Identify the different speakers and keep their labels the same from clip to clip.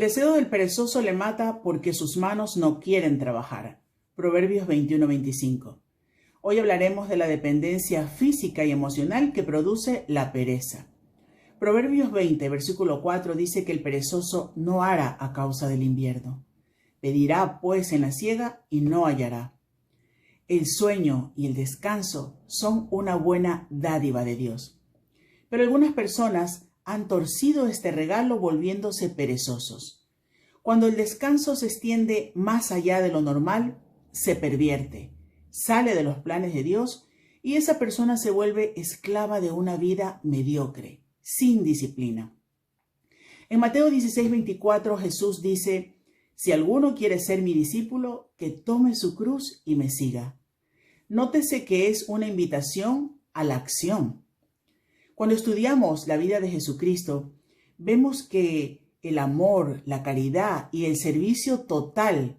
Speaker 1: deseo del perezoso le mata porque sus manos no quieren trabajar. Proverbios 21-25. Hoy hablaremos de la dependencia física y emocional que produce la pereza. Proverbios 20, versículo 4 dice que el perezoso no hará a causa del invierno. Pedirá pues en la siega y no hallará. El sueño y el descanso son una buena dádiva de Dios. Pero algunas personas han torcido este regalo volviéndose perezosos. Cuando el descanso se extiende más allá de lo normal, se pervierte, sale de los planes de Dios y esa persona se vuelve esclava de una vida mediocre, sin disciplina. En Mateo 16:24 Jesús dice: si alguno quiere ser mi discípulo, que tome su cruz y me siga. Nótese que es una invitación a la acción. Cuando estudiamos la vida de Jesucristo, vemos que el amor, la caridad y el servicio total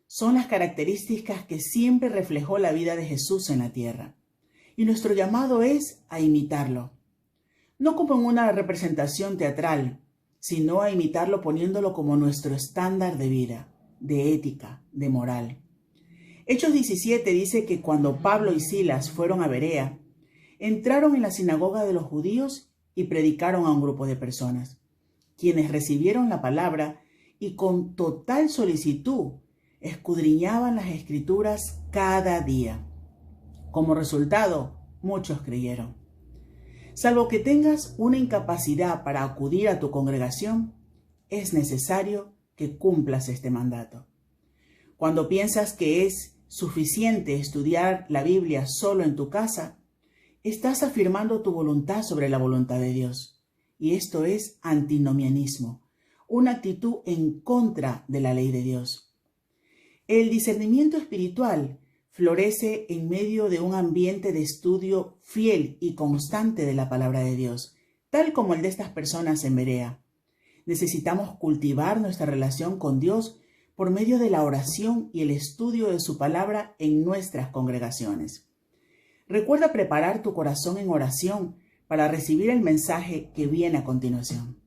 Speaker 1: son las características que siempre reflejó la vida de Jesús en la tierra. Y nuestro llamado es a imitarlo. No como en una representación teatral, sino a imitarlo poniéndolo como nuestro estándar de vida, de ética, de moral. Hechos 17 dice que cuando Pablo y Silas fueron a Berea, entraron en la sinagoga de los judíos y predicaron a un grupo de personas, quienes recibieron la palabra y con total solicitud escudriñaban las escrituras cada día. Como resultado, muchos creyeron. Salvo que tengas una incapacidad para acudir a tu congregación, es necesario que cumplas este mandato. Cuando piensas que es suficiente estudiar la Biblia solo en tu casa, estás afirmando tu voluntad sobre la voluntad de Dios. Y esto es antinomianismo, una actitud en contra de la ley de Dios. El discernimiento espiritual florece en medio de un ambiente de estudio fiel y constante de la palabra de Dios, tal como el de estas personas en Berea. Necesitamos cultivar nuestra relación con Dios por medio de la oración y el estudio de su palabra en nuestras congregaciones. Recuerda preparar tu corazón en oración para recibir el mensaje que viene a continuación.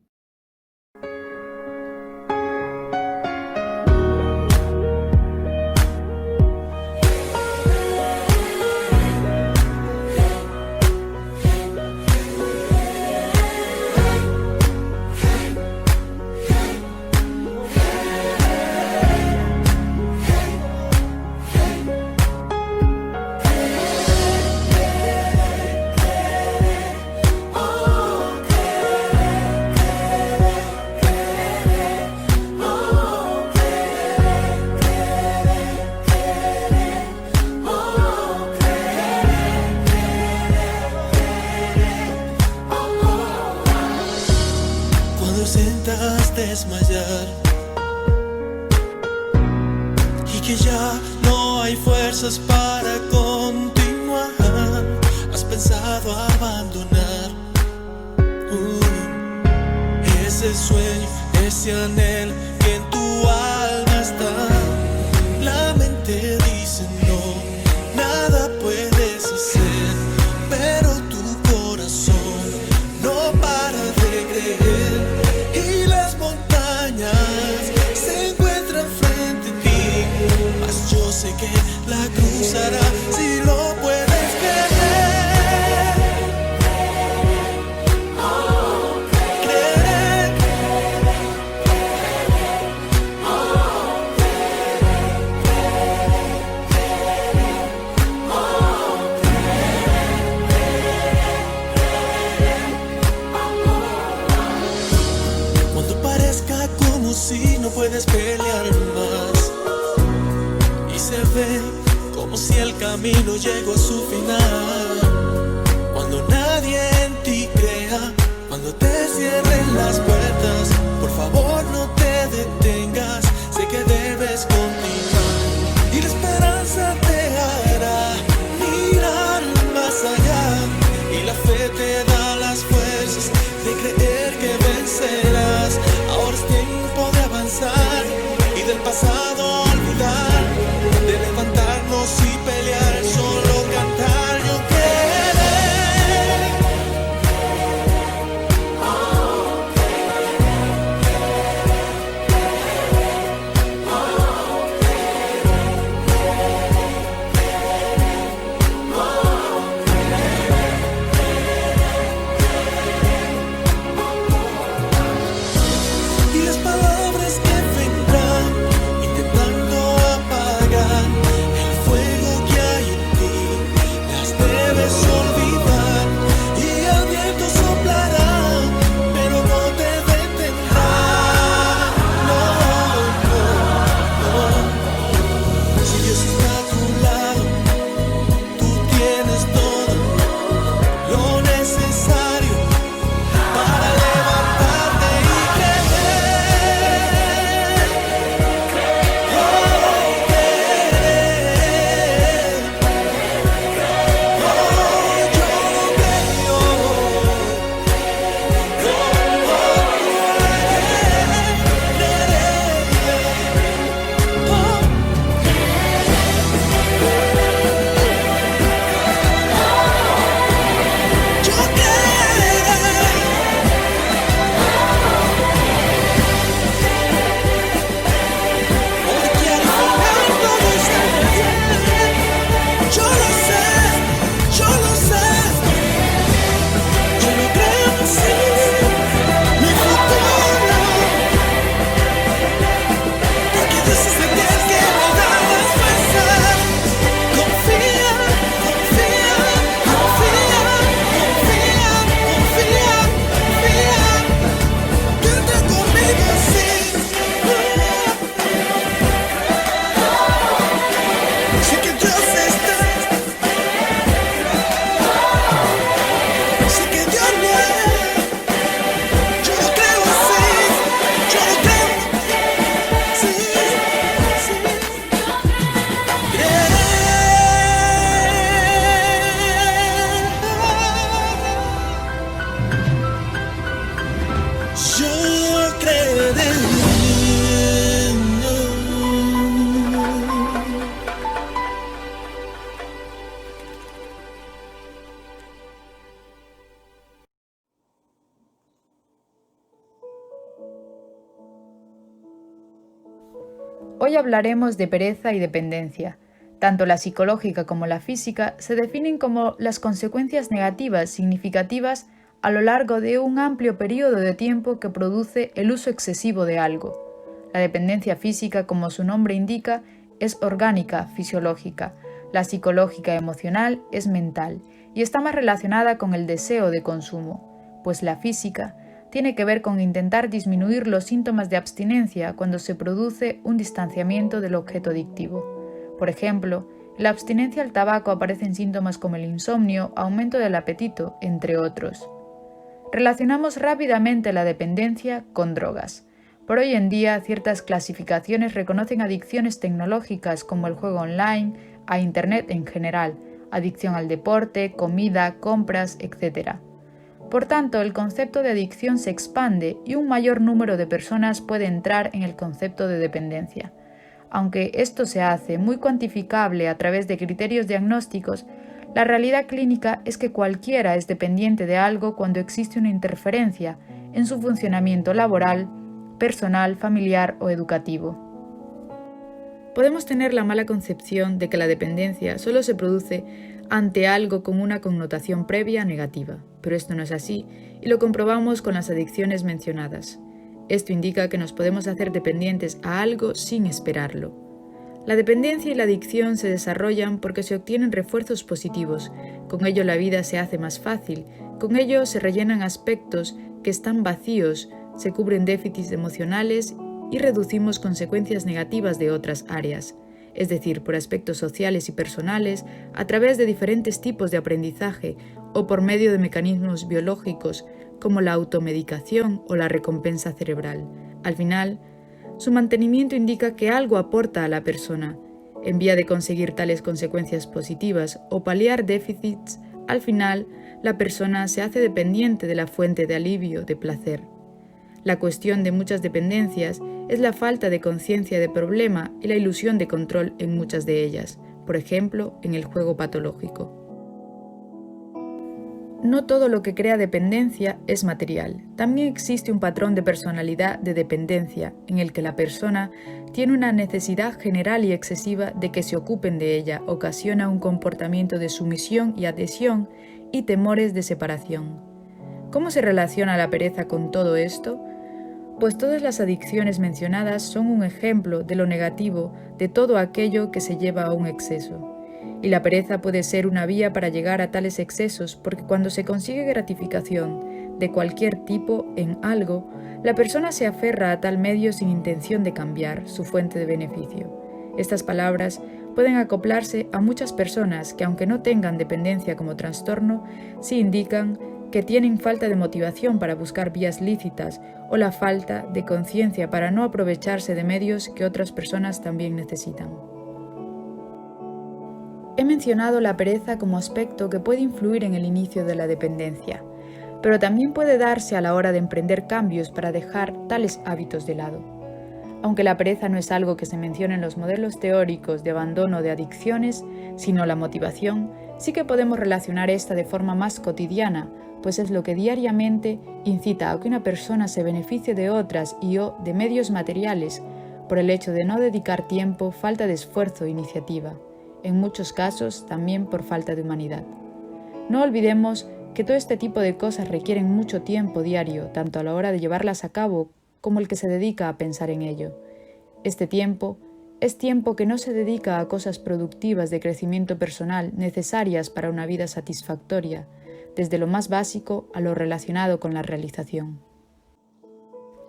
Speaker 2: Sientas desmayar y que ya no hay fuerzas para continuar, has pensado abandonar ese sueño, ese anhelo que en tu alma está. La mente dice no, nada puedes hacer, pero tu corazón no para de creer. Se encuentra frente a ti, mas yo sé que la cruzará si lo puedes creer. Creer. Cuando parezca como si no puedes pelear más y se ve como si el camino llegó a su final, cuando nadie en ti crea, cuando te cierren las puertas, por favor no te detengas, sé que debes continuar y la esperanza te hará mirar más allá y la fe te da las fuerzas de creer que vencerás. Ahora es tiempo de avanzar y del pasado olvidar, de levantarnos y pelear, solo cantar yo
Speaker 3: Hoy hablaremos de pereza y dependencia. Tanto la psicológica como la física se definen como las consecuencias negativas significativas a lo largo de un amplio periodo de tiempo que produce el uso excesivo de algo. La dependencia física, como su nombre indica, es orgánica, fisiológica. La psicológica emocional es mental y está más relacionada con el deseo de consumo, pues la física tiene que ver con intentar disminuir los síntomas de abstinencia cuando se produce un distanciamiento del objeto adictivo. Por ejemplo, en la abstinencia al tabaco aparecen síntomas como el insomnio, aumento del apetito, entre otros. Relacionamos rápidamente la dependencia con drogas. Por hoy en día, ciertas clasificaciones reconocen adicciones tecnológicas como el juego online, a Internet en general, adicción al deporte, comida, compras, etc. Por tanto, el concepto de adicción se expande y un mayor número de personas puede entrar en el concepto de dependencia. Aunque esto se hace muy cuantificable a través de criterios diagnósticos, la realidad clínica es que cualquiera es dependiente de algo cuando existe una interferencia en su funcionamiento laboral, personal, familiar o educativo. Podemos tener la mala concepción de que la dependencia solo se produce ante algo con una connotación previa negativa, pero esto no es así y lo comprobamos con las adicciones mencionadas. Esto indica que nos podemos hacer dependientes a algo sin esperarlo. La dependencia y la adicción se desarrollan porque se obtienen refuerzos positivos, con ello la vida se hace más fácil, con ello se rellenan aspectos que están vacíos, se cubren déficits emocionales y reducimos consecuencias negativas de otras áreas, es decir, por aspectos sociales y personales, a través de diferentes tipos de aprendizaje o por medio de mecanismos biológicos como la automedicación o la recompensa cerebral. Al final, su mantenimiento indica que algo aporta a la persona. En vía de conseguir tales consecuencias positivas o paliar déficits, al final, la persona se hace dependiente de la fuente de alivio, de placer. La cuestión de muchas dependencias es la falta de conciencia de problema y la ilusión de control en muchas de ellas, por ejemplo, en el juego patológico. No todo lo que crea dependencia es material. También existe un patrón de personalidad de dependencia en el que la persona tiene una necesidad general y excesiva de que se ocupen de ella, ocasiona un comportamiento de sumisión y adhesión y temores de separación. ¿Cómo se relaciona la pereza con todo esto? Pues todas las adicciones mencionadas son un ejemplo de lo negativo de todo aquello que se lleva a un exceso. Y la pereza puede ser una vía para llegar a tales excesos porque cuando se consigue gratificación de cualquier tipo en algo, la persona se aferra a tal medio sin intención de cambiar su fuente de beneficio. Estas palabras pueden acoplarse a muchas personas que, aunque no tengan dependencia como trastorno, sí indican que tienen falta de motivación para buscar vías lícitas o la falta de conciencia para no aprovecharse de medios que otras personas también necesitan. He mencionado la pereza como aspecto que puede influir en el inicio de la dependencia, pero también puede darse a la hora de emprender cambios para dejar tales hábitos de lado. Aunque la pereza no es algo que se menciona en los modelos teóricos de abandono de adicciones, sino la motivación, sí que podemos relacionar esta de forma más cotidiana, pues es lo que diariamente incita a que una persona se beneficie de otras y o de medios materiales por el hecho de no dedicar tiempo, falta de esfuerzo e iniciativa, en muchos casos también por falta de humanidad. No olvidemos que todo este tipo de cosas requieren mucho tiempo diario, tanto a la hora de llevarlas a cabo como el que se dedica a pensar en ello. Este tiempo es tiempo que no se dedica a cosas productivas de crecimiento personal necesarias para una vida satisfactoria, desde lo más básico a lo relacionado con la realización.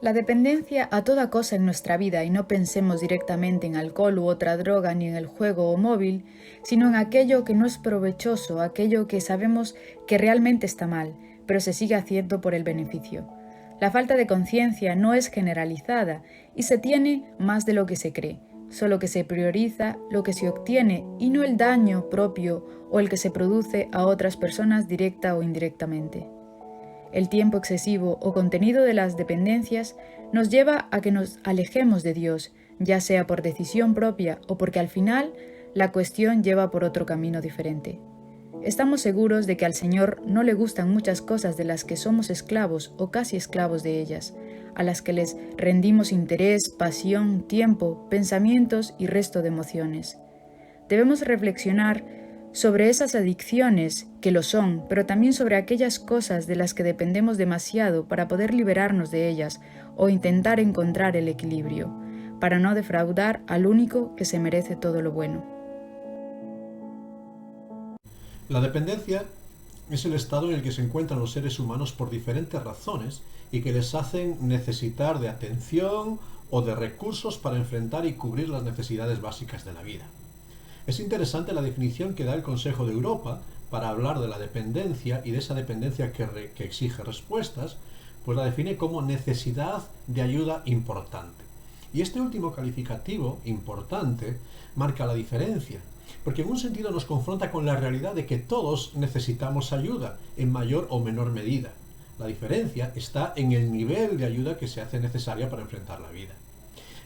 Speaker 3: La dependencia a toda cosa en nuestra vida, y no pensemos directamente en alcohol u otra droga ni en el juego o móvil, sino en aquello que no es provechoso, aquello que sabemos que realmente está mal, pero se sigue haciendo por el beneficio. La falta de conciencia no es generalizada y se tiene más de lo que se cree, solo que se prioriza lo que se obtiene y no el daño propio o el que se produce a otras personas directa o indirectamente. El tiempo excesivo o contenido de las dependencias nos lleva a que nos alejemos de Dios, ya sea por decisión propia o porque al final la cuestión lleva por otro camino diferente. Estamos seguros de que al Señor no le gustan muchas cosas de las que somos esclavos o casi esclavos de ellas. a las que les rendimos interés, pasión, tiempo, pensamientos y resto de emociones. Debemos reflexionar sobre esas adicciones que lo son, pero también sobre aquellas cosas de las que dependemos demasiado para poder liberarnos de ellas o intentar encontrar el equilibrio, para no defraudar al único que se merece todo lo bueno.
Speaker 4: La dependencia es el estado en el que se encuentran los seres humanos por diferentes razones y que les hacen necesitar de atención o de recursos para enfrentar y cubrir las necesidades básicas de la vida. Es interesante la definición que da el Consejo de Europa para hablar de la dependencia y de esa dependencia que exige respuestas, pues la define como necesidad de ayuda importante. Y este último calificativo, importante, marca la diferencia, porque en un sentido nos confronta con la realidad de que todos necesitamos ayuda, en mayor o menor medida. La diferencia está en el nivel de ayuda que se hace necesaria para enfrentar la vida.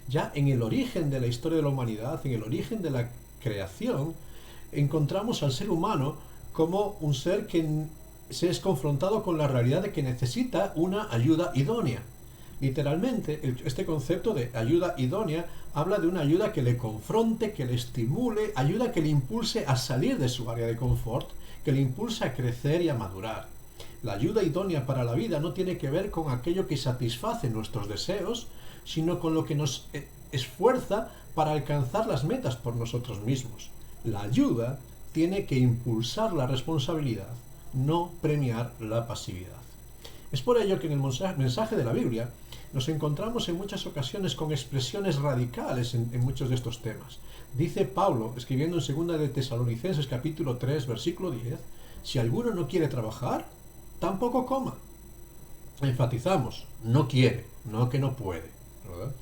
Speaker 4: Ya en el origen de la historia de la humanidad, en el origen de la creación, encontramos al ser humano como un ser que se es confrontado con la realidad de que necesita una ayuda idónea. Literalmente, este concepto de ayuda idónea habla de una ayuda que le confronte, que le estimule, ayuda que le impulse a salir de su área de confort, que le impulse a crecer y a madurar. La ayuda idónea para la vida no tiene que ver con aquello que satisface nuestros deseos, sino con lo que nos esfuerza para alcanzar las metas por nosotros mismos. La ayuda tiene que impulsar la responsabilidad, no premiar la pasividad. Es por ello que en el mensaje de la Biblia nos encontramos en muchas ocasiones con expresiones radicales en muchos de estos temas. Dice Pablo, escribiendo en 2 de Tesalonicenses capítulo 3, versículo 10, si alguno no quiere trabajar, tampoco coma. Enfatizamos, no quiere, no que no puede, ¿verdad?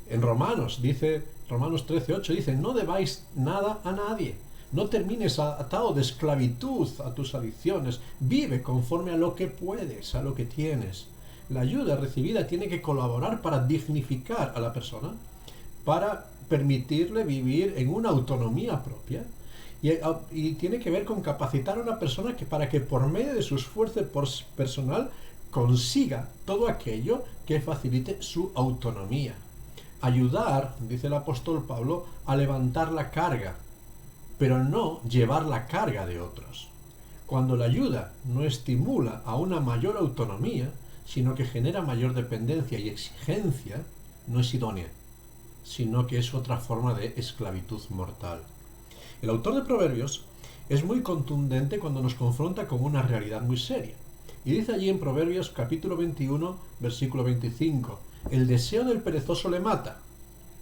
Speaker 4: En Romanos 13:8 dice, no debáis nada a nadie, no termines atado de esclavitud a tus adicciones, vive conforme a lo que puedes, a lo que tienes. La ayuda recibida tiene que colaborar para dignificar a la persona, para permitirle vivir en una autonomía propia, y tiene que ver con capacitar a una persona para que por medio de su esfuerzo personal consiga todo aquello que facilite su autonomía. Ayudar, dice el apóstol Pablo, a levantar la carga, pero no llevar la carga de otros. Cuando la ayuda no estimula a una mayor autonomía, sino que genera mayor dependencia y exigencia, no es idónea, sino que es otra forma de esclavitud mortal. El autor de Proverbios es muy contundente cuando nos confronta con una realidad muy seria. Y dice allí en Proverbios capítulo 21, versículo 25, el deseo del perezoso le mata,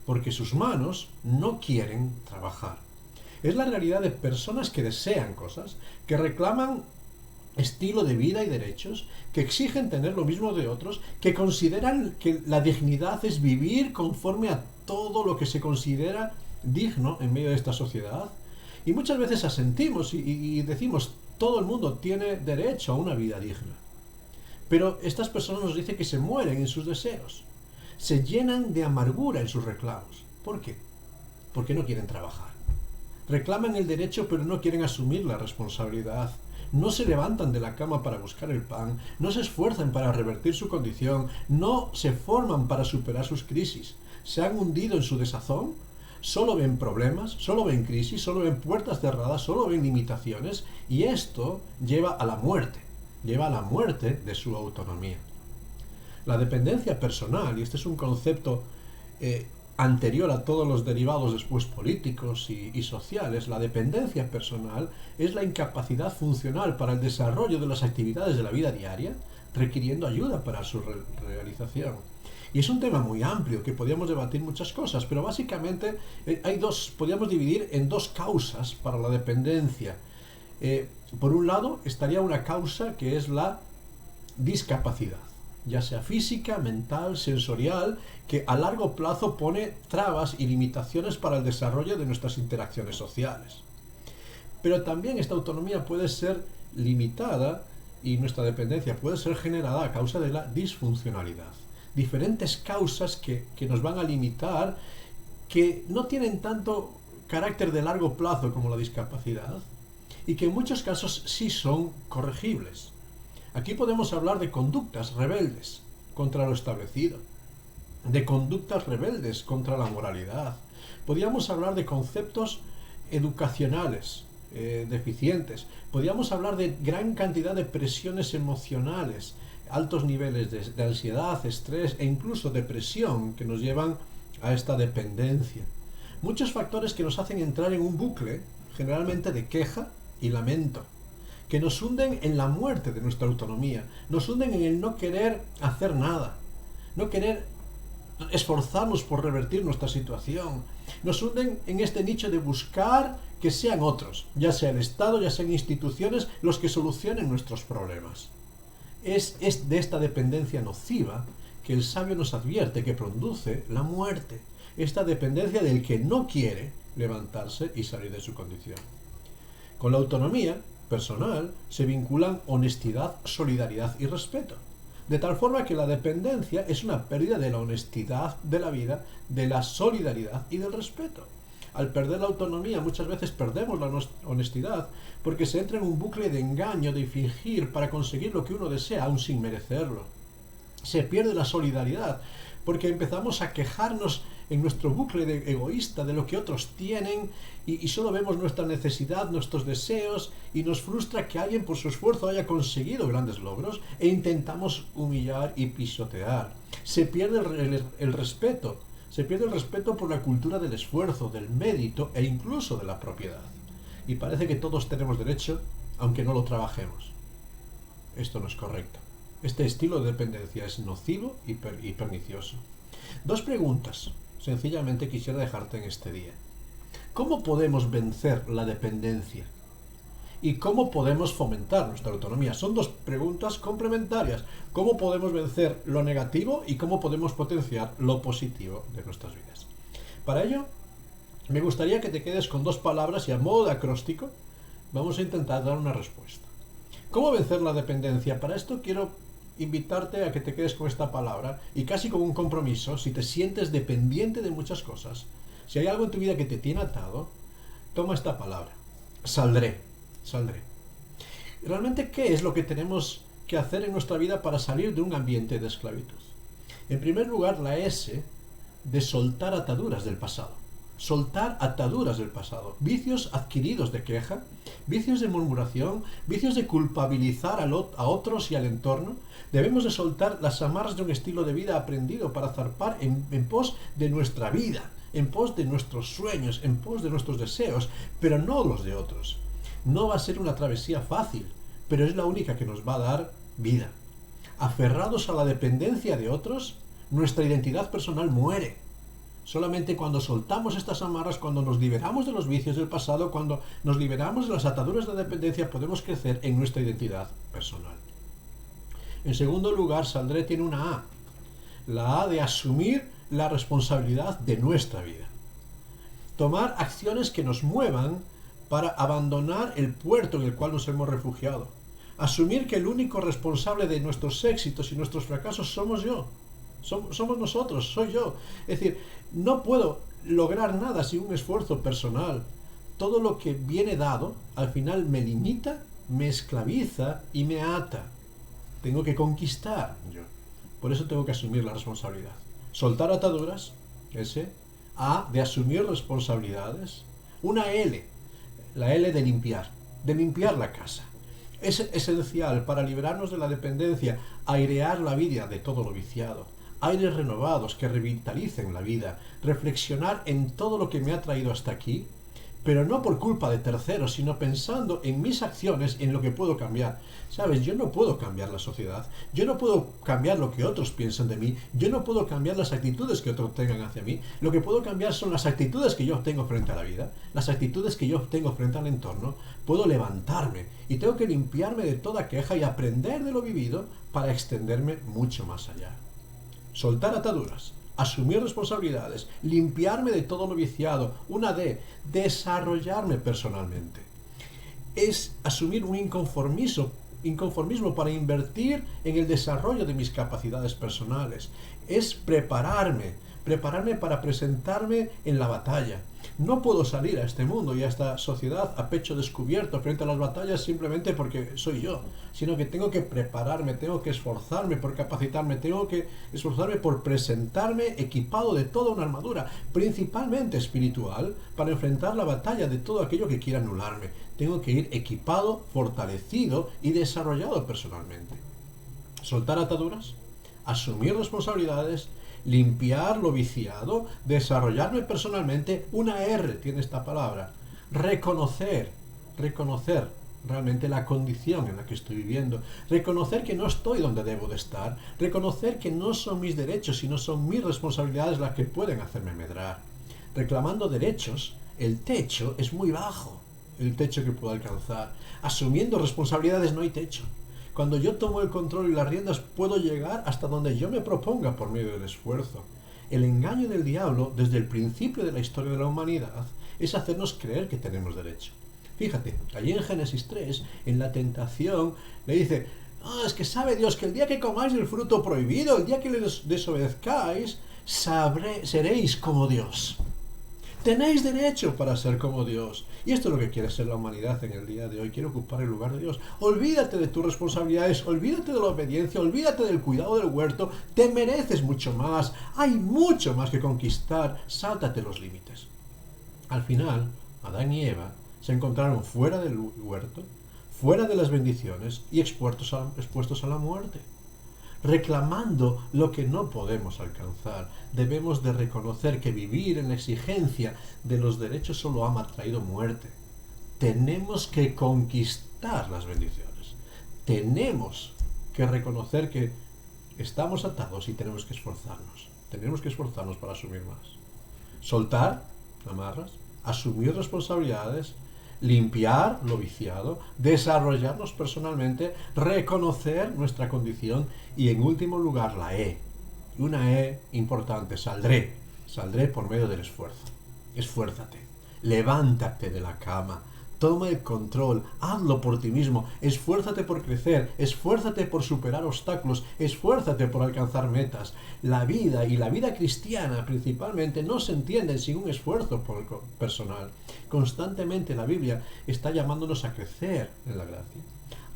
Speaker 4: porque sus manos no quieren trabajar. Es la realidad de personas que desean cosas, que reclaman estilo de vida y derechos, que exigen tener lo mismo de otros, que consideran que la dignidad es vivir conforme a todo lo que se considera digno en medio de esta sociedad. Y muchas veces asentimos y decimos, todo el mundo tiene derecho a una vida digna. Pero estas personas nos dicen que se mueren en sus deseos, se llenan de amargura en sus reclamos. ¿Por qué? Porque no quieren trabajar. Reclaman el derecho pero no quieren asumir la responsabilidad. No se levantan de la cama para buscar el pan, no se esfuerzan para revertir su condición, no se forman para superar sus crisis. Se han hundido en su desazón, solo ven problemas, solo ven crisis, solo ven puertas cerradas, solo ven limitaciones, y esto lleva a la muerte de su autonomía. La dependencia personal, y este es un concepto anterior a todos los derivados después políticos y sociales, la dependencia personal es la incapacidad funcional para el desarrollo de las actividades de la vida diaria, requiriendo ayuda para su realización. Y es un tema muy amplio que podríamos debatir muchas cosas, pero básicamente podríamos dividir en dos causas para la dependencia. Por un lado estaría una causa que es la discapacidad, ya sea física, mental, sensorial, que a largo plazo pone trabas y limitaciones para el desarrollo de nuestras interacciones sociales. Pero también esta autonomía puede ser limitada y nuestra dependencia puede ser generada a causa de la disfuncionalidad. Diferentes causas que nos van a limitar, que no tienen tanto carácter de largo plazo como la discapacidad y que en muchos casos sí son corregibles. Aquí podemos hablar de conductas rebeldes contra lo establecido. de conductas rebeldes contra la moralidad. Podríamos hablar de conceptos educacionales deficientes. Podríamos hablar de gran cantidad de presiones emocionales, altos niveles de ansiedad, estrés e incluso depresión que nos llevan a esta dependencia. Muchos factores que nos hacen entrar en un bucle, generalmente de queja y lamento, que nos hunden en la muerte de nuestra autonomía, nos hunden en el no querer hacer nada, no querer esforzarnos por revertir nuestra situación, nos hunden en este nicho de buscar que sean otros, ya sea el Estado, ya sean instituciones, los que solucionen nuestros problemas. Es de esta dependencia nociva que el sabio nos advierte que produce la muerte, esta dependencia del que no quiere levantarse y salir de su condición. Con la autonomía personal se vinculan honestidad, solidaridad y respeto, de tal forma que la dependencia es una pérdida de la honestidad de la vida, de la solidaridad y del respeto. Al perder la autonomía muchas veces perdemos la honestidad porque se entra en un bucle de engaño, de fingir para conseguir lo que uno desea aún sin merecerlo. Se pierde la solidaridad porque empezamos a quejarnos en nuestro bucle de egoísta de lo que otros tienen y solo vemos nuestra necesidad, nuestros deseos y nos frustra que alguien por su esfuerzo haya conseguido grandes logros e intentamos humillar y pisotear. Se pierde el respeto. Se pierde el respeto por la cultura del esfuerzo, del mérito e incluso de la propiedad. Y parece que todos tenemos derecho, aunque no lo trabajemos. Esto no es correcto. Este estilo de dependencia es nocivo y pernicioso. Dos preguntas, sencillamente quisiera dejarte en este día. ¿Cómo podemos vencer la dependencia? ¿Y cómo podemos fomentar nuestra autonomía? Son dos preguntas complementarias. ¿Cómo podemos vencer lo negativo y cómo podemos potenciar lo positivo de nuestras vidas? Para ello, me gustaría que te quedes con dos palabras y a modo de acróstico vamos a intentar dar una respuesta. ¿Cómo vencer la dependencia? Para esto quiero invitarte a que te quedes con esta palabra y casi con un compromiso, si te sientes dependiente de muchas cosas, si hay algo en tu vida que te tiene atado, toma esta palabra. Saldré. ¿Realmente qué es lo que tenemos que hacer en nuestra vida para salir de un ambiente de esclavitud? En primer lugar, la S de soltar ataduras del pasado. Soltar ataduras del pasado. Vicios adquiridos de queja, vicios de murmuración, vicios de culpabilizar a otros y al entorno. Debemos de soltar las amarras de un estilo de vida aprendido para zarpar en pos de nuestra vida, en pos de nuestros sueños, en pos de nuestros deseos, pero no los de otros. No va a ser una travesía fácil, pero es la única que nos va a dar vida. Aferrados a la dependencia de otros, nuestra identidad personal muere. Solamente cuando soltamos estas amarras, cuando nos liberamos de los vicios del pasado, cuando nos liberamos de las ataduras de la dependencia, podemos crecer en nuestra identidad personal. En segundo lugar, Saldré tiene una A. La A de asumir la responsabilidad de nuestra vida. Tomar acciones que nos muevan para abandonar el puerto en el cual nos hemos refugiado. Asumir que el único responsable de nuestros éxitos y nuestros fracasos somos yo. Somos nosotros, soy yo. Es decir, no puedo lograr nada sin un esfuerzo personal. Todo lo que viene dado, al final me limita, me esclaviza y me ata. Tengo que conquistar yo. Por eso tengo que asumir la responsabilidad. Soltar ataduras, S. A, de asumir responsabilidades. Una L. La L de limpiar la casa. Es esencial para liberarnos de la dependencia, airear la vida de todo lo viciado, aires renovados que revitalicen la vida, reflexionar en todo lo que me ha traído hasta aquí, pero no por culpa de terceros, sino pensando en mis acciones, en lo que puedo cambiar. ¿Sabes? Yo no puedo cambiar la sociedad, yo no puedo cambiar lo que otros piensan de mí, yo no puedo cambiar las actitudes que otros tengan hacia mí. Lo que puedo cambiar son las actitudes que yo tengo frente a la vida, las actitudes que yo tengo frente al entorno. Puedo levantarme y tengo que limpiarme de toda queja y aprender de lo vivido para extenderme mucho más allá. Soltar ataduras, asumir responsabilidades, limpiarme de todo lo viciado. Una D, desarrollarme personalmente. Es asumir un inconformismo para invertir en el desarrollo de mis capacidades personales. Es prepararme para presentarme en la batalla. No puedo salir a este mundo y a esta sociedad a pecho descubierto frente a las batallas simplemente porque soy yo, sino que tengo que prepararme, tengo que esforzarme por capacitarme, tengo que esforzarme por presentarme equipado de toda una armadura, principalmente espiritual, para enfrentar la batalla de todo aquello que quiera anularme. Tengo que ir equipado, fortalecido y desarrollado personalmente. Soltar ataduras, asumir responsabilidades, limpiar lo viciado, desarrollarme personalmente. Una R tiene esta palabra. Reconocer realmente la condición en la que estoy viviendo. Reconocer que no estoy donde debo de estar. Reconocer que no son mis derechos, sino son mis responsabilidades las que pueden hacerme medrar. Reclamando derechos, el techo es muy bajo, el techo que puedo alcanzar. Asumiendo responsabilidades no hay techo. Cuando yo tomo el control y las riendas, puedo llegar hasta donde yo me proponga por medio del esfuerzo. El engaño del diablo, desde el principio de la historia de la humanidad, es hacernos creer que tenemos derecho. Fíjate, allí en Génesis 3, en la tentación, le dice, es que sabe Dios que el día que comáis del fruto prohibido, el día que les desobedezcáis, seréis como Dios. Tenéis derecho para ser como Dios. Y esto es lo que quiere ser la humanidad en el día de hoy. Quiere ocupar el lugar de Dios. Olvídate de tus responsabilidades, olvídate de la obediencia, olvídate del cuidado del huerto. Te mereces mucho más. Hay mucho más que conquistar. Sáltate los límites. Al final, Adán y Eva se encontraron fuera del huerto, fuera de las bendiciones y expuestos a la muerte. Reclamando lo que no podemos alcanzar. Debemos de reconocer que vivir en la exigencia de los derechos solo ha traído muerte. Tenemos que conquistar las bendiciones. Tenemos que reconocer que estamos atados y tenemos que esforzarnos. Tenemos que esforzarnos para asumir más. Soltar amarras, asumir responsabilidades, limpiar lo viciado, desarrollarnos personalmente, reconocer nuestra condición y, en último lugar, la E. Una E importante, saldré por medio del esfuerzo. Esfuérzate, levántate de la cama, toma el control, hazlo por ti mismo, esfuérzate por crecer, esfuérzate por superar obstáculos, esfuérzate por alcanzar metas. La vida y la vida cristiana principalmente no se entienden sin un esfuerzo personal. Constantemente la Biblia está llamándonos a crecer en la gracia,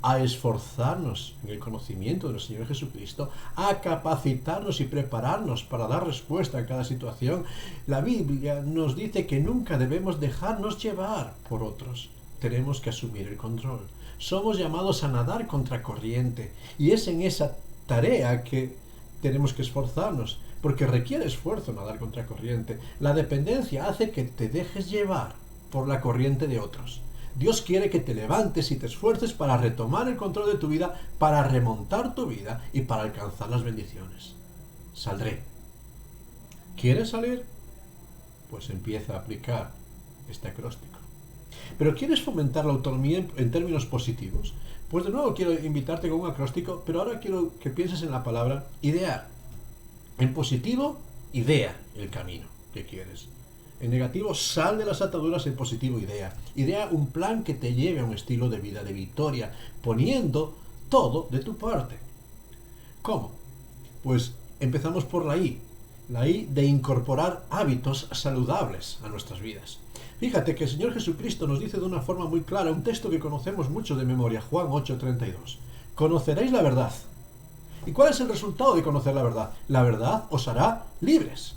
Speaker 4: a esforzarnos en el conocimiento del Señor Jesucristo, a capacitarnos y prepararnos para dar respuesta a cada situación. La Biblia nos dice que nunca debemos dejarnos llevar por otros. Tenemos que asumir el control. Somos llamados a nadar contracorriente y es en esa tarea que tenemos que esforzarnos, porque requiere esfuerzo nadar contracorriente. La dependencia hace que te dejes llevar por la corriente de otros. Dios quiere que te levantes y te esfuerces para retomar el control de tu vida, para remontar tu vida y para alcanzar las bendiciones. Saldré. ¿Quieres salir? Pues empieza a aplicar este acróstico. ¿Pero quieres fomentar la autonomía en términos positivos? Pues de nuevo quiero invitarte con un acróstico, pero ahora quiero que pienses en la palabra idear. En positivo, idea el camino que quieres. En negativo, sal de las ataduras. En positivo, idea. Idea un plan que te lleve a un estilo de vida de victoria, poniendo todo de tu parte. ¿Cómo? Pues empezamos por la I. La I de incorporar hábitos saludables a nuestras vidas. Fíjate que el Señor Jesucristo nos dice de una forma muy clara, un texto que conocemos mucho de memoria, Juan 8:32. Conoceréis la verdad. ¿Y cuál es el resultado de conocer la verdad? La verdad os hará libres.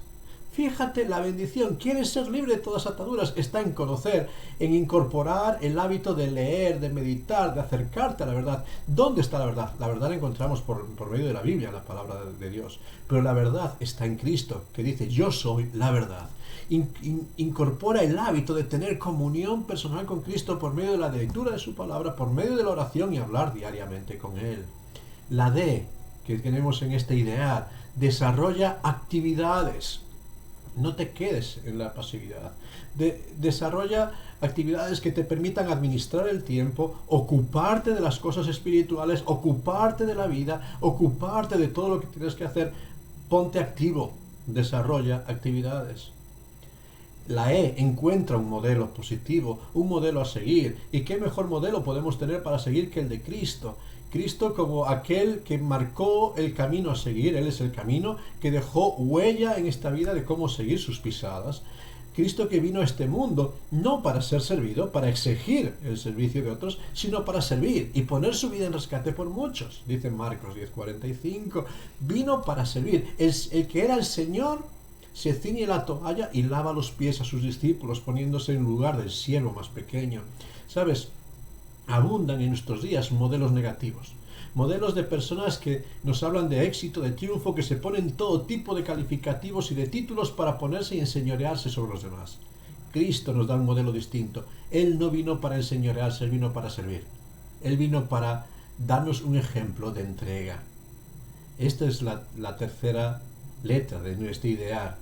Speaker 4: Fíjate la bendición. ¿Quieres ser libre de todas ataduras? Está en conocer, en incorporar el hábito de leer, de meditar, de acercarte a la verdad. ¿Dónde está la verdad? La verdad la encontramos por medio de la Biblia, la palabra de Dios. Pero la verdad está en Cristo, que dice, yo soy la verdad. Incorpora el hábito de tener comunión personal con Cristo por medio de la lectura de su palabra, por medio de la oración y hablar diariamente con Él. La D que tenemos en este ideal, desarrolla actividades. No te quedes en la pasividad. Desarrolla actividades que te permitan administrar el tiempo, ocuparte de las cosas espirituales, ocuparte de la vida, ocuparte de todo lo que tienes que hacer. Ponte activo. Desarrolla actividades. La E encuentra un modelo positivo, un modelo a seguir. ¿Y qué mejor modelo podemos tener para seguir que el de Cristo? Cristo como aquel que marcó el camino a seguir. Él es el camino que dejó huella en esta vida de cómo seguir sus pisadas, Cristo que vino a este mundo no para ser servido, para exigir el servicio de otros, sino para servir y poner su vida en rescate por muchos. Dice Marcos 10:45, vino para servir. El que era el Señor se ciñe la toalla y lava los pies a sus discípulos, poniéndose en lugar del siervo más pequeño. ¿Sabes? Abundan en nuestros días modelos negativos. Modelos de personas que nos hablan de éxito, de triunfo, que se ponen todo tipo de calificativos y de títulos para ponerse y enseñorearse sobre los demás. Cristo nos da un modelo distinto. Él no vino para enseñorearse, Él vino para servir. Él vino para darnos un ejemplo de entrega. Esta es la tercera letra de nuestro ideal.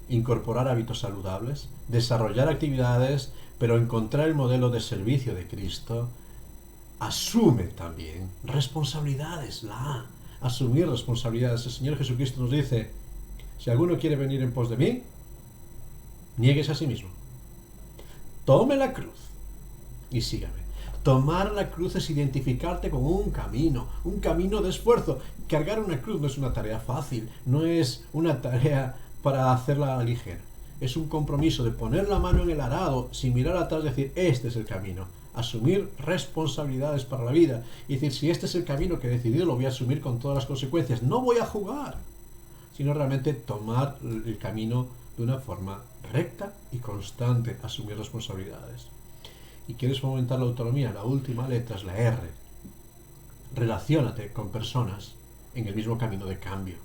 Speaker 4: Incorporar hábitos saludables, desarrollar actividades, pero encontrar el modelo de servicio de Cristo. Asume también responsabilidades, asumir responsabilidades. El Señor Jesucristo nos dice, si alguno quiere venir en pos de mí, niéguese a sí mismo. Tome la cruz y sígame. Tomar la cruz es identificarte con un camino de esfuerzo. Cargar una cruz no es una tarea fácil, no es una tarea para hacerla a la ligera. Es un compromiso de poner la mano en el arado sin mirar atrás y decir, este es el camino. Asumir responsabilidades para la vida y decir, si este es el camino que he decidido, lo voy a asumir con todas las consecuencias. No voy a jugar, sino realmente tomar el camino de una forma recta y constante, asumir responsabilidades. ¿Y quieres fomentar la autonomía? La última letra es la R. Relaciónate con personas en el mismo camino de cambio.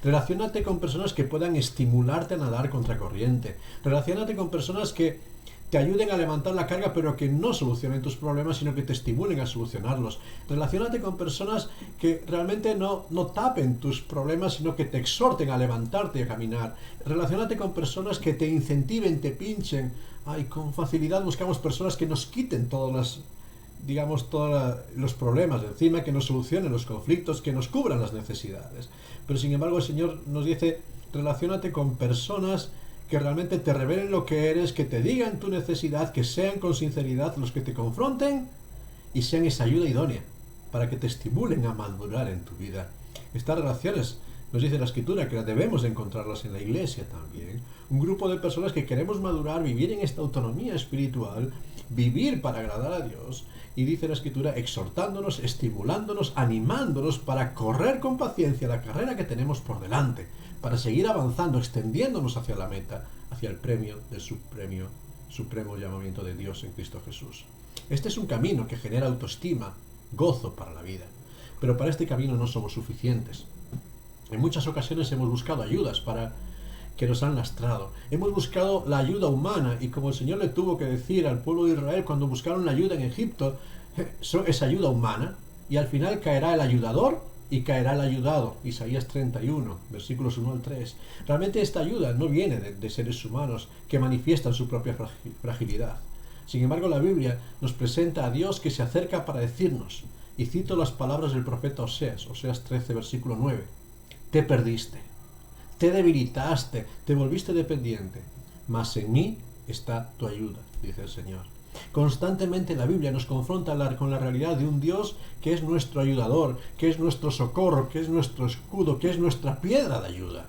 Speaker 4: Relaciónate con personas que puedan estimularte a nadar contracorriente. Relaciónate con personas que te ayuden a levantar la carga, pero que no solucionen tus problemas, sino que te estimulen a solucionarlos. Relaciónate con personas que realmente no tapen tus problemas, sino que te exhorten a levantarte y a caminar. Relaciónate con personas que te incentiven, te pinchen. Con facilidad buscamos personas que nos quiten todos los problemas de encima, que nos solucionen los conflictos, que nos cubran las necesidades. Pero sin embargo el Señor nos dice, relaciónate con personas que realmente te revelen lo que eres, que te digan tu necesidad, que sean con sinceridad los que te confronten y sean esa ayuda idónea para que te estimulen a madurar en tu vida. Estas relaciones, nos dice la Escritura, que debemos de encontrarlas en la iglesia también. Un grupo de personas que queremos madurar, vivir en esta autonomía espiritual, vivir para agradar a Dios. Y dice la Escritura, exhortándonos, estimulándonos, animándonos para correr con paciencia la carrera que tenemos por delante, para seguir avanzando, extendiéndonos hacia la meta, hacia el premio del supremo llamamiento de Dios en Cristo Jesús. Este es un camino que genera autoestima, gozo para la vida. Pero para este camino no somos suficientes. En muchas ocasiones hemos buscado ayudas que nos han lastrado. Hemos buscado la ayuda humana, y como el Señor le tuvo que decir al pueblo de Israel cuando buscaron la ayuda en Egipto, es ayuda humana, y al final caerá el ayudador y caerá el ayudado. Isaías 31, versículos 1 al 3. Realmente esta ayuda no viene de seres humanos que manifiestan su propia fragilidad. Sin embargo, la Biblia nos presenta a Dios que se acerca para decirnos, y cito las palabras del profeta Oseas 13, versículo 9. Te perdiste, te debilitaste, te volviste dependiente, mas en mí está tu ayuda, dice el Señor. Constantemente la Biblia nos confronta con la realidad de un Dios que es nuestro ayudador, que es nuestro socorro, que es nuestro escudo, que es nuestra piedra de ayuda.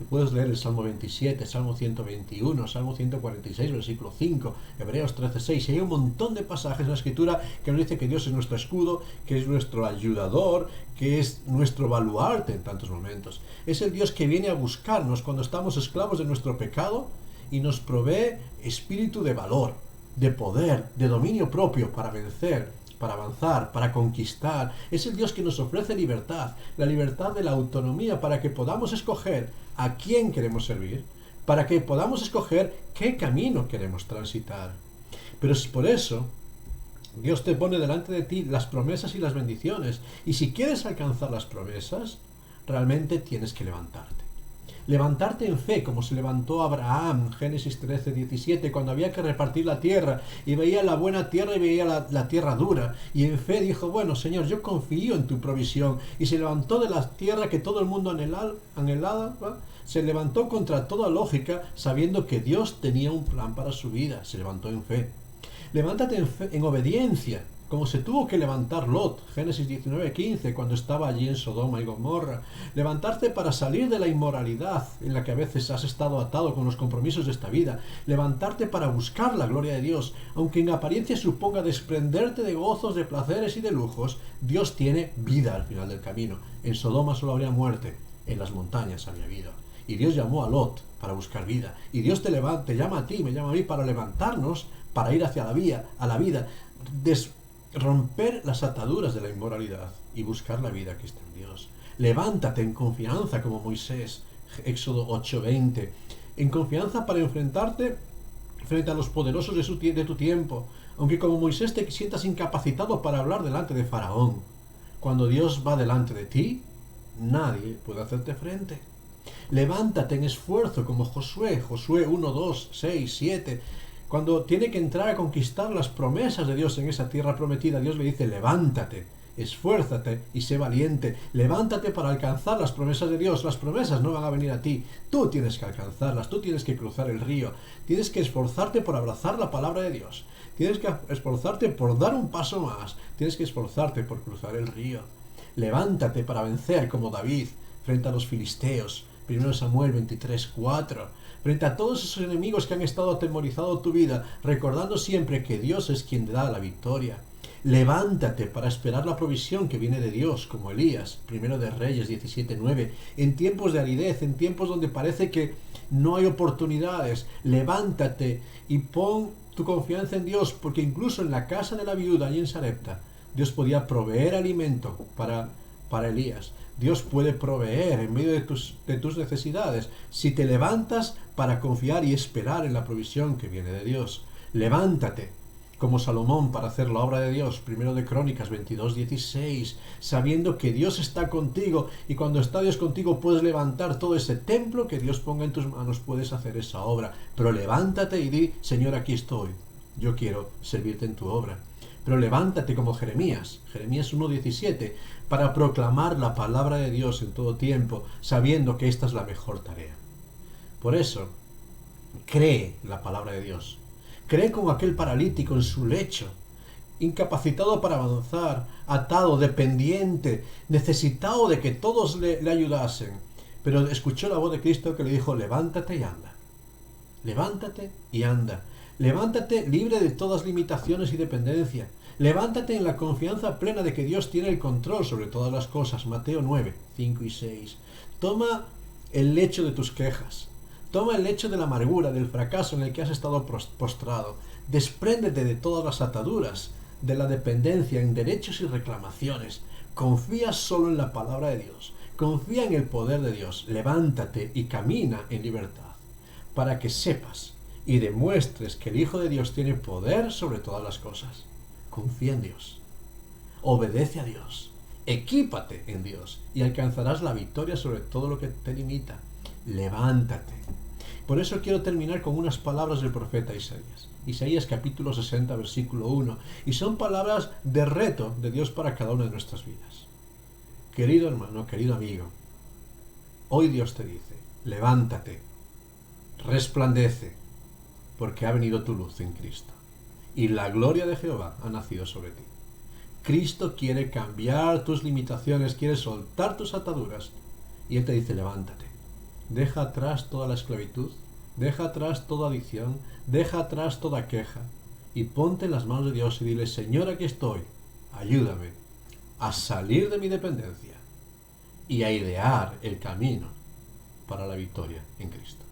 Speaker 4: Y puedes leer el Salmo 27, Salmo 121, Salmo 146, versículo 5, Hebreos 13:6. Y hay un montón de pasajes en la Escritura que nos dice que Dios es nuestro escudo, que es nuestro ayudador, que es nuestro baluarte en tantos momentos. Es el Dios que viene a buscarnos cuando estamos esclavos de nuestro pecado y nos provee espíritu de valor, de poder, de dominio propio para vencer, para avanzar, para conquistar. Es el Dios que nos ofrece libertad, la libertad de la autonomía para que podamos escoger a quién queremos servir, para que podamos escoger qué camino queremos transitar. Pero es por eso Dios te pone delante de ti las promesas y las bendiciones, y si quieres alcanzar las promesas, realmente tienes que levantarte. Levantarte en fe, como se levantó Abraham, Génesis 13:17, cuando había que repartir la tierra, y veía la buena tierra y veía la tierra dura, y en fe dijo, bueno, Señor, yo confío en tu provisión, y se levantó de la tierra que todo el mundo anhelaba, ¿va? Se levantó contra toda lógica, sabiendo que Dios tenía un plan para su vida, se levantó en fe. Levántate en obediencia, como se tuvo que levantar Lot, Génesis 19:15, cuando estaba allí en Sodoma y Gomorra. Levantarte para salir de la inmoralidad en la que a veces has estado atado con los compromisos de esta vida. Levantarte para buscar la gloria de Dios, aunque en apariencia suponga desprenderte de gozos, de placeres y de lujos. Dios tiene vida al final del camino. En Sodoma solo habría muerte, en las montañas había vida. Y Dios llamó a Lot para buscar vida. Y Dios te llama a ti, me llama a mí para levantarnos, para ir hacia la vida, romper las ataduras de la inmoralidad y buscar la vida que está en Dios. Levántate en confianza como Moisés, Éxodo 8:20, en confianza para enfrentarte frente a los poderosos de tu tiempo, aunque como Moisés te sientas incapacitado para hablar delante de Faraón. Cuando Dios va delante de ti, nadie puede hacerte frente. Levántate en esfuerzo como Josué 1, 2, 6, 7. Cuando tiene que entrar a conquistar las promesas de Dios en esa tierra prometida, Dios le dice: levántate, esfuérzate y sé valiente. Levántate para alcanzar las promesas de Dios. Las promesas no van a venir a ti, tú tienes que alcanzarlas, tú tienes que cruzar el río, tienes que esforzarte por abrazar la palabra de Dios, tienes que esforzarte por dar un paso más, tienes que esforzarte por cruzar el río. Levántate para vencer como David frente a los filisteos, 1 Samuel 23:4, frente a todos esos enemigos que han estado atemorizando tu vida, recordando siempre que Dios es quien te da la victoria. Levántate para esperar la provisión que viene de Dios, como Elías, 1 de Reyes 17:9, en tiempos de aridez, en tiempos donde parece que no hay oportunidades. Levántate y pon tu confianza en Dios, porque incluso en la casa de la viuda y en Sarepta, Dios podía proveer alimento para Elías. Dios puede proveer en medio de tus necesidades si te levantas para confiar y esperar en la provisión que viene de Dios. Levántate como Salomón para hacer la obra de Dios, 1 de Crónicas 22:16, sabiendo que Dios está contigo, y cuando está Dios contigo puedes levantar todo ese templo que Dios ponga en tus manos, puedes hacer esa obra. Pero levántate y di: Señor, aquí estoy, yo quiero servirte en tu obra. Pero levántate como Jeremías 1:17, para proclamar la palabra de Dios en todo tiempo, sabiendo que esta es la mejor tarea. Por eso, cree la palabra de Dios. Cree como aquel paralítico en su lecho, incapacitado para avanzar, atado, dependiente, necesitado de que todos le ayudasen. Pero escuchó la voz de Cristo que le dijo: levántate y anda. Levántate y anda. Levántate libre de todas limitaciones y dependencia. Levántate en la confianza plena de que Dios tiene el control sobre todas las cosas. Mateo 9, 5 y 6. Toma el lecho de tus quejas. Toma el lecho de la amargura, del fracaso en el que has estado postrado. Despréndete de todas las ataduras, de la dependencia en derechos y reclamaciones. Confía solo en la palabra de Dios. Confía en el poder de Dios. Levántate y camina en libertad, para que sepas y demuestres que el Hijo de Dios tiene poder sobre todas las cosas. Confía en Dios. Obedece a Dios. Equípate en Dios y alcanzarás la victoria sobre todo lo que te limita. Levántate. Por eso quiero terminar con unas palabras del profeta Isaías. Isaías capítulo 60, versículo 1. Y son palabras de reto de Dios para cada una de nuestras vidas. Querido hermano, querido amigo, hoy Dios te dice: levántate, resplandece, porque ha venido tu luz en Cristo, y la gloria de Jehová ha nacido sobre ti. Cristo quiere cambiar tus limitaciones, quiere soltar tus ataduras, y Él te dice: levántate. Deja atrás toda la esclavitud, deja atrás toda adicción, deja atrás toda queja, y ponte en las manos de Dios y dile: Señor, aquí estoy, ayúdame a salir de mi dependencia y a idear el camino para la victoria en Cristo.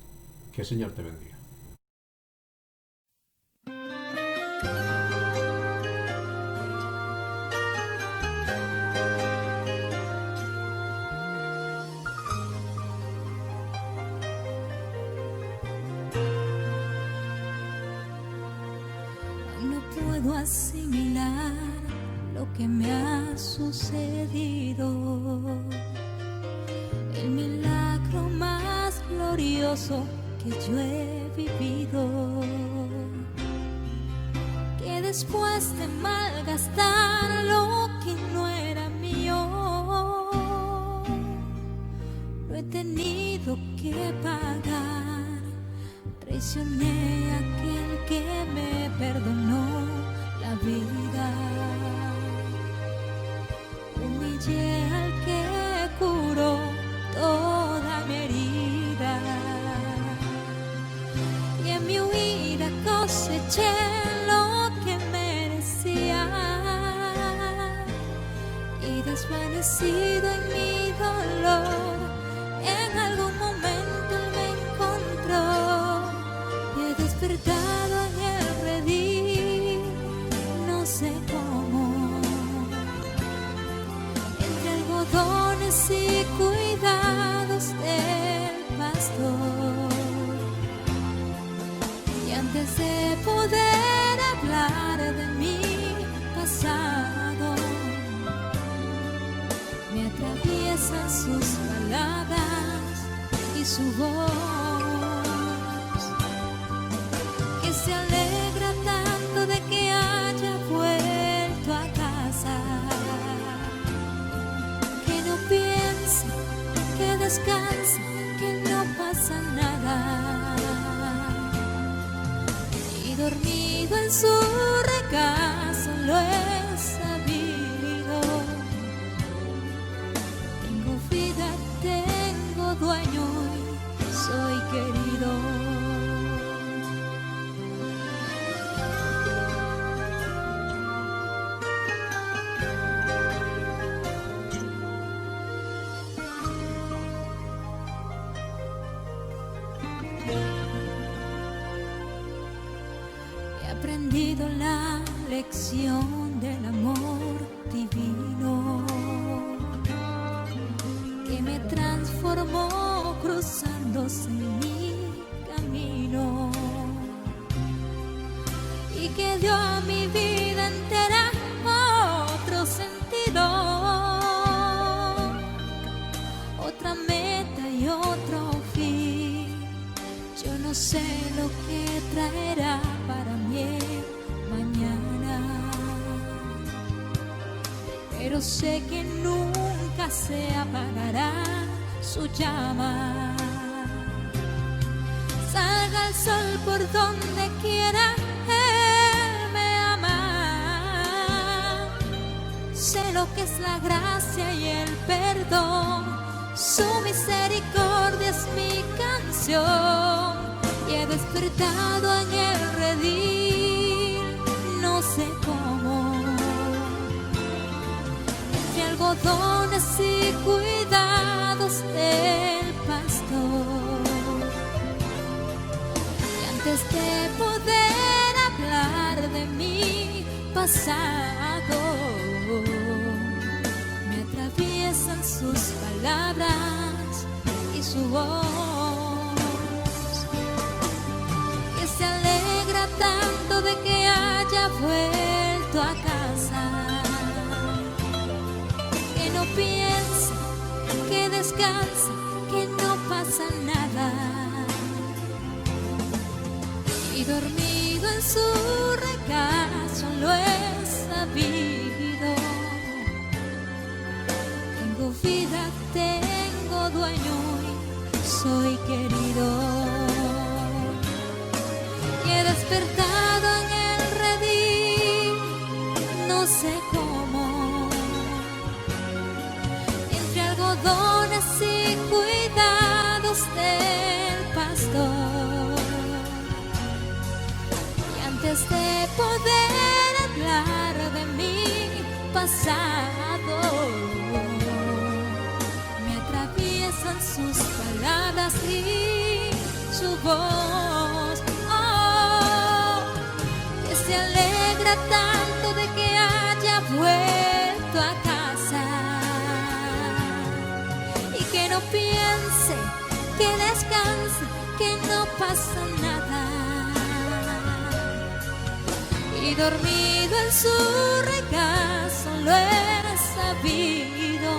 Speaker 4: Que el Señor te bendiga.
Speaker 5: Puedo asimilar lo que me ha sucedido, el milagro más glorioso que yo he vivido, que después de malgastar lo que no era mío, lo he tenido que pagar. Traicioné a aquel que me perdonó la vida. hallé al que curó toda mi herida. Y en mi huida coseché lo que merecía. Y desvanecido en mi dolor, en algún momento él me encontró. Y he despertado en el redil, no sé cómo, entre algodones y cuidados del pastor. Y antes de poder hablar de mi pasado, me atraviesan sus palabras y su voz, que se alegra tanto de que haya vuelto a casa, que no piensa, que descansa, que no pasa nada. Y dormido en su regazo lo he sabido. Tengo vida, tengo dueño y soy querido. He aprendido la lección del amor divino, que me transformó cruzándose en mi camino, y que dio a mi vida entera otro sentido, otra meta y otro fin. Yo no sé lo que traerá para mí mañana, pero sé que nunca se apagará su llama. Salga el sol por donde quiera, Él me ama. Sé lo que es la gracia y el perdón, su misericordia es mi canción. Y he despertado en el redil, no sé cómo, entre algodones y cuidados del pastor. Y antes de poder hablar de mi pasado, me atraviesan sus palabras y su voz, que se alegra tanto de que haya vuelto a casa, que no piensa, que descansa, que no pasa nada. Y dormido en su regazo lo he sabido. Tengo vida, tengo dueño y soy querido. Y he despertado en el redil, no sé cómo, entre algodones y cuidados del pastor. Y antes de poder hablar de mi pasado, me atraviesan sus palabras y su voz. Oh, que se alegra tanto de que haya vuelto a casa, y que no piense, que descanse, que no pasa nada. Y dormido en su regazo lo he sabido.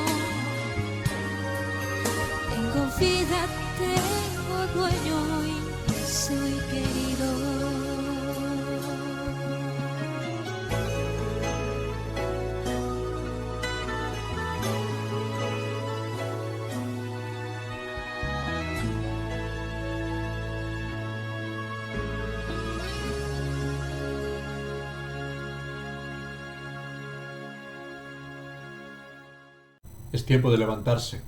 Speaker 5: Tengo vida, tengo dueño y soy querido.
Speaker 4: Es tiempo de levantarse.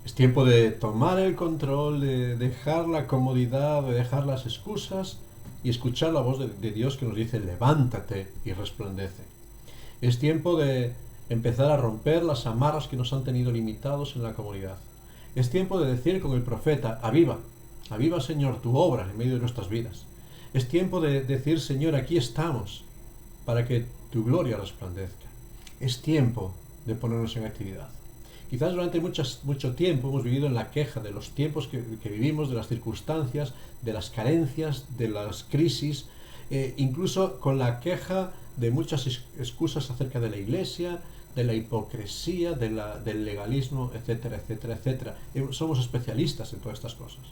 Speaker 4: Es tiempo de tomar el control, de dejar la comodidad, de dejar las excusas y escuchar la voz de Dios que nos dice: levántate y resplandece. Es tiempo de empezar a romper las amarras que nos han tenido limitados en la comunidad. Es tiempo de decir con el profeta: aviva, aviva, Señor, tu obra en medio de nuestras vidas. Es tiempo de decir: Señor, aquí estamos para que tu gloria resplandezca. Es tiempo de ponernos en actividad. Quizás durante mucho tiempo hemos vivido en la queja de los tiempos que vivimos, de las circunstancias, de las carencias, de las crisis, incluso con la queja de muchas excusas acerca de la iglesia, de la hipocresía, del legalismo, etcétera, etcétera, etcétera. Somos especialistas en todas estas cosas.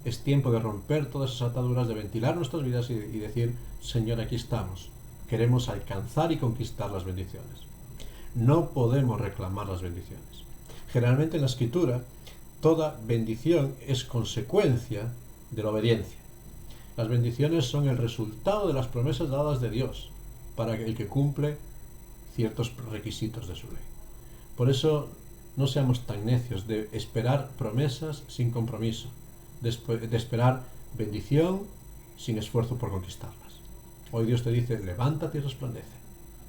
Speaker 4: Es tiempo de romper todas esas ataduras, de ventilar nuestras vidas y decir: Señor, aquí estamos. Queremos alcanzar y conquistar las bendiciones. No podemos reclamar las bendiciones. Generalmente en la Escritura, toda bendición es consecuencia de la obediencia. Las bendiciones son el resultado de las promesas dadas de Dios para el que cumple ciertos requisitos de su ley. Por eso no seamos tan necios de esperar promesas sin compromiso, de esperar bendición sin esfuerzo por conquistarlas. Hoy Dios te dice: levántate y resplandece,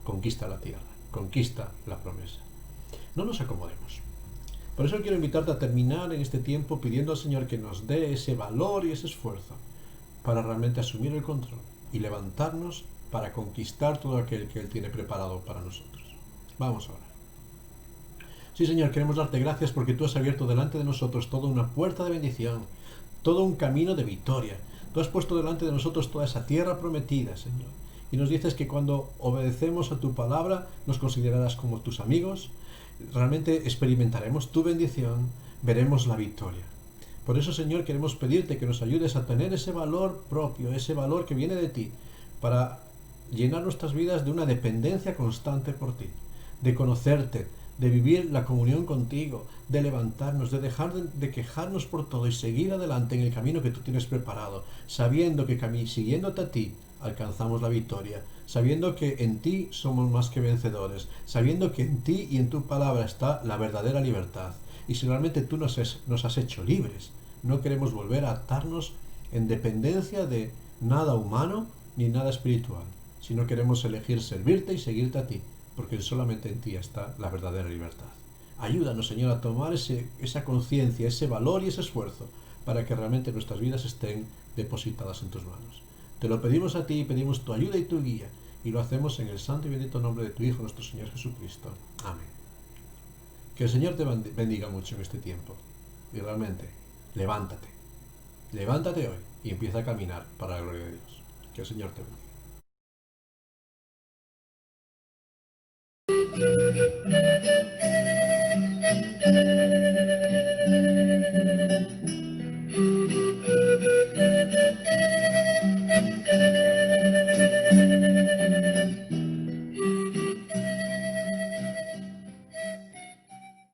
Speaker 4: conquista la tierra, conquista la promesa. No nos acomodemos. Por eso quiero invitarte a terminar en este tiempo pidiendo al Señor que nos dé ese valor y ese esfuerzo para realmente asumir el control y levantarnos para conquistar todo aquel que Él tiene preparado para nosotros. Vamos ahora. Sí, Señor, queremos darte gracias porque tú has abierto delante de nosotros toda una puerta de bendición, todo un camino de victoria. Tú has puesto delante de nosotros toda esa tierra prometida, Señor. Y nos dices que cuando obedecemos a tu palabra nos considerarás como tus amigos. Realmente experimentaremos tu bendición, veremos la victoria. Por eso, Señor, queremos pedirte que nos ayudes a tener ese valor propio, ese valor que viene de ti, para llenar nuestras vidas de una dependencia constante por ti, de conocerte, de vivir la comunión contigo, de levantarnos, de dejar de quejarnos por todo y seguir adelante en el camino que tú tienes preparado, sabiendo que siguiéndote a ti alcanzamos la victoria, sabiendo que en ti somos más que vencedores, sabiendo que en ti y en tu palabra está la verdadera libertad. Y si realmente tú nos has hecho libres, no queremos volver a atarnos en dependencia de nada humano ni nada espiritual, sino queremos elegir servirte y seguirte a ti, porque solamente en ti está la verdadera libertad. Ayúdanos, Señor, a tomar esa conciencia, ese valor y ese esfuerzo para que realmente nuestras vidas estén depositadas en tus manos. Te lo pedimos a ti y pedimos tu ayuda y tu guía, y lo hacemos en el santo y bendito nombre de tu Hijo, nuestro Señor Jesucristo. Amén. Que el Señor te bendiga mucho en este tiempo. Y realmente, levántate. Levántate hoy y empieza a caminar para la gloria de Dios. Que el Señor te bendiga.